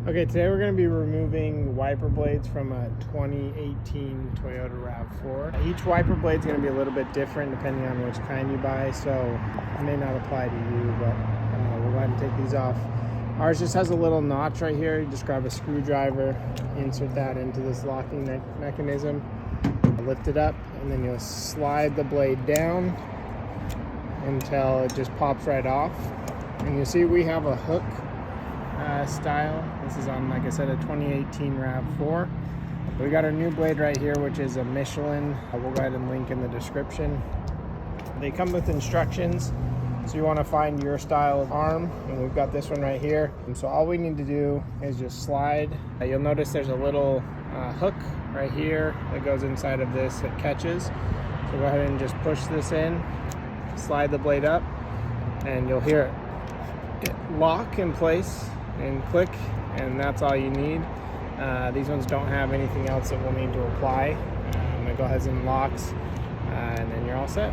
Okay, today we're going to be removing wiper blades from a 2018 Toyota Rav4. Each wiper blade is going to be a little bit different depending on which kind you buy, so it may not apply to you, but we'll go ahead and take these off. Ours just has a little notch right here. You just grab a screwdriver, insert that into this locking mechanism, lift it up, and then you'll slide the blade down until it just pops right off. And you'll see we have a hook style. This is on, like I said, a 2018 Rav4. We got our new blade right here, which is a Michelin. We'll go ahead and link in the description. They come with instructions, so you want to find your style of arm, and we've got this one right here. And so all we need to do is just slide. You'll notice there's a little hook right here that goes inside of this that catches. So go ahead and just push this in, slide the blade up, and you'll hear it lock in place and click, and that's all you need. These ones don't have anything else that we'll need to apply. It goes ahead and locks, and then you're all set.